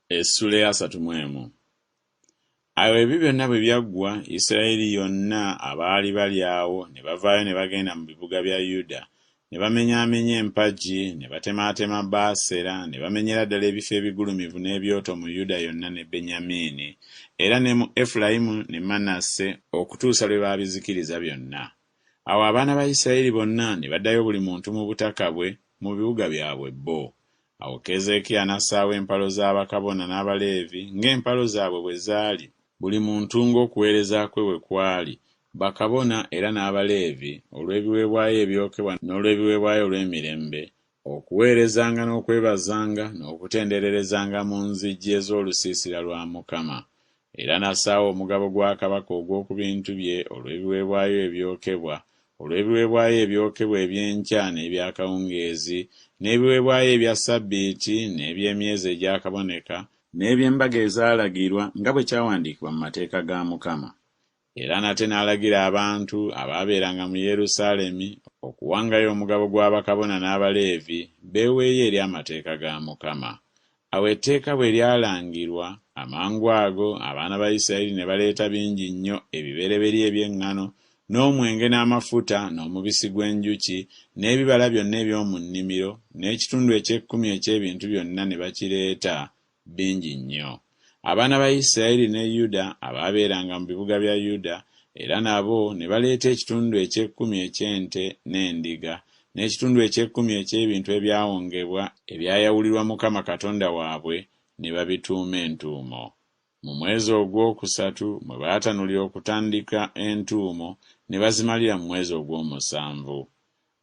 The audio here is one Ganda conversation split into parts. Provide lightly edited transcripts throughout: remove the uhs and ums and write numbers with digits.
Essuula ya 31. Awo ebyo byonna bwe byaggwa, Isirayiri yonna abaali bali awo ne bavaayo ne bagenda mu bibuga bya Yuda, ne bamenyaamenya empagi, ne batemaatema Baasera, ne bamenyera ddala ebifo ebigulumivu n'ebyoto mu Yuda yonna ne Benyamini, era ne mu Efulayimu ne Manasse, okutuusa lwe baabizikiriza byonna. Awo abaana ba Isirayiri bonna ne baddayo buli muntu mu butaka bwe mu bibuga byabwe bo. Awo Keezeekiya n'assaawo empalo z'abakabona n'Abaleevi ng'empalo zaabwe bwe zaali, buli muntu ng'okuweereza kwe bwe kwali, bakabona era n'Abaleevi, olw'ebiweebwayo ebyokebwa n'olw'ebiweebwayo olw'emirembe, okuweerezanga n'okwebazanga n'okutendererezanga mu nzigi ez'olusiisira lwa Mukama. Era n'assaawo omugabo gwa kabaka ogw'oku bintu bye olw'ebiweebwayo ebyokebwa, olw'ebiweebwayo ebyokebwa eby'enkya n'ebyakawungeezi, n'ebiweebwayo ebya ssabbiiti n'eby'emyezi egyakaboneka, n'eby'embaga ezaalagirwa nga bwe kyawandiikibwa mu mateeka ga Mukama. Era nate n'alagira abantu abaabeeranga mu Yerusaalemi okuwangayo omugabo gw'abakabona n'Abaleevi beeweeyo eri amateeka ga Mukama. Awo etteeka bwe lyalangirwa, amangu ago abaana ba Isirayiri ne baleeta bingi nnyo ebibereberye eby'eŋŋano, n'omwenge n'amafuta n'omubisi gw'enjuki, n'ebibala byonna eby'omu nnimiro, n'ekitundu eky'ekkumi eky'ebintu byonna ne bakireeta bingi nnyo. Abaana ba Isirayiri ne Yuda abaabeeranga mu bibuga bya Yuda era nabo ne baleeta ekitundu eky'ekkumi eky'ente n'endiga, n'ekitundu eky'ekkumi eky'ebintu ebyawongebwa ebyayawulirwa Mukama Katonda waabwe, ne babituuma entuumo. Mu mwezi ogwokusatu mwe baatanulira okutandika entuumo, ne bazimalira mu mwezi ogw'omusanvu.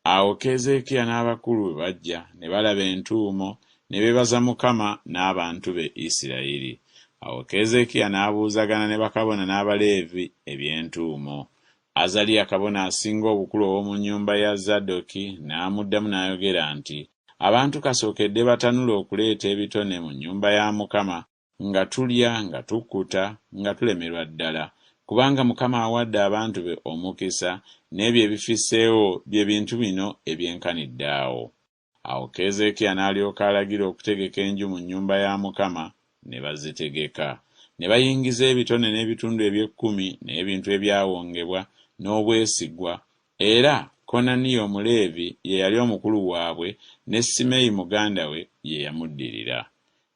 Awo Keezeekiya n'abakulu bwe bajja ne balaba entuumo, ne beebaza Mukama n'abantu be Isirayiri. Awo Keezeekiya n'abuuzagana ne bakabona n'Abaleevi eby'entuumo. Azaliya kabona asinga obukulu ow'omu nnyumba ya Zadooki n'amuddamu n'ayogera nti, abantu kasookedde batanula okuleeta ebitone mu nnyumba ya Mukama, nga tulya, nga tukkuta, nga tulemerwa ddala, kubanga Mukama awadde abantu be omukisa, n'ebyo ebifisseewo bye bintu bino ebyenkanidde awo. Awo Keezeekiya n'alyoka alagira okutegeka enju mu nnyumba ya Mukama, ne bazitegeka. Ne bayingiza ebitone n'ebitundu eby'ekkumi n'ebintu ebyawongebwa n'obwesigwa, era Konaniya Omuleevi ye yali omukulu waabwe, ne Simeeyi muganda we ye yamuddirira.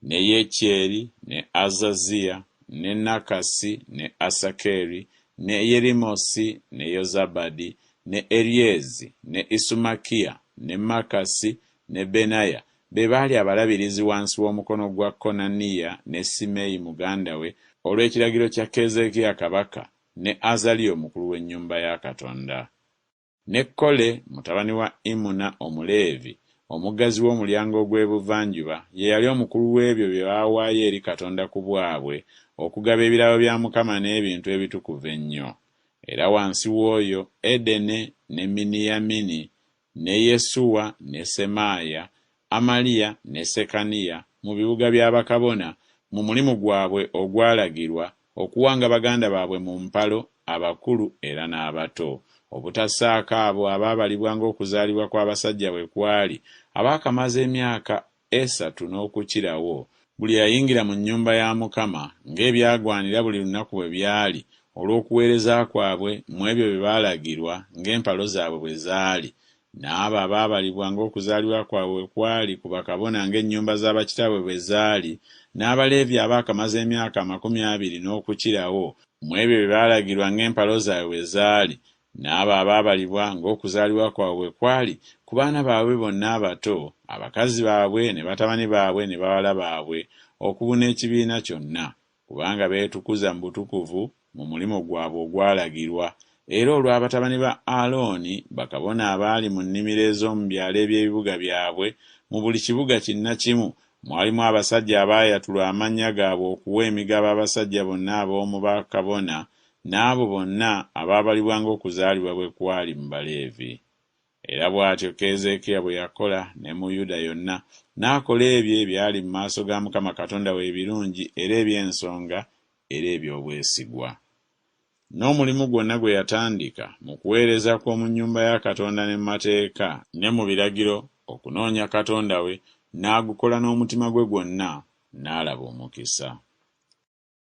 Ne Yekyeri, ne Azaziya, ne Nakasi, ne Asakeri, ne Yerimosi, ne Yozabadi, ne Eryezi, ne Isumakiya, ne Makasi, ne Benaya be baali abalabirizi wansi w'omukono gwa Konaniya ne Simeeyi muganda we olw'ekiragiro kya Keezeekiya kabaka, ne Azaliya omukulu w'ennyumba ya Katonda. Ne Kole mutabani wa Imuna Omuleevi, omuggazi w'omulyango ogw'ebuvanjuba, ye yali omukulu w'ebyo bye baawaayo eri Katonda ku bwabwe, okugaba ebirabo bya Mukama n'ebintu ebitukuvu ennyo. Era wansi w'oyo Edene ne Miniyamini, ne Yesuwa ne Semaaya, Amaliya ne Sekaniya mu bibuga by'abakabona, mu mulimu gwabwe ogwalagirwa okuwanga baganda baabwe mu mpalo, abakulu era n'abato, obutassaako abo abaabalibwa ng'okuzaalibwa kw'abasajja bwe kwali, abaakamaze emyaka 3 n'okukirawo, buli yayingira mu nnyumba ya Mukama ng'ebyagwanira buli lunaku bwe byali, olw'okuweereza kwabwe mu ebyo bye baalagirwa ng'empalo zaabwe bwe zaali, n'abo abaabalibwa ng'okuzaalibwa kwabwe kwali ku bakabona ng'ennyumba z'abakitaabwe bwe zaali, n'Abaleevi abaakamaze emyaka 20 n'okukirawo mu ebyo bye baalagirwa ng'empalo zaabwe bwe zaali, n'abo abaabalibwa ng'okuzaalibwa kwabwe kwali ku baana baabwe bonna abato, abakazi baabwe ne batabani baabwe ne bawala baabwe, okubuna ekibiina kyonna, kubanga beetukuza mu butukuvu mu mulimo gwabwe ogwalagirwa. Era olw'abatabani ba Alooni, bakabona abaali mu nnimiro ez'omu byalo eby'ebibuga byabwe, mu buli kibuga kinnakimu mwalimu abasajja abaayatulwa amannya gaabwe okuwa emigabo abasajja bonna ab'omu bakabona, n'abo bonna abaabalibwa ng'okuzaalibwa bwe kwali mu Baleevi. Era bw'atyo Keezeekiya bwe yakola ne mu Yuda yonna, n'akola ebyo ebyali mu maaso ga Mukama Katonda we ebirungi era eby'ensonga era eby'obwesigwa. N'omulimu gwonna gwe yatandika mu kuweereza kw'omu nnyumba ya Katonda ne mu mateeka ne mu biragiro, okunoonya Katonda we, n'agukola n'omutima gwe gwonna, n'alaba omukisa.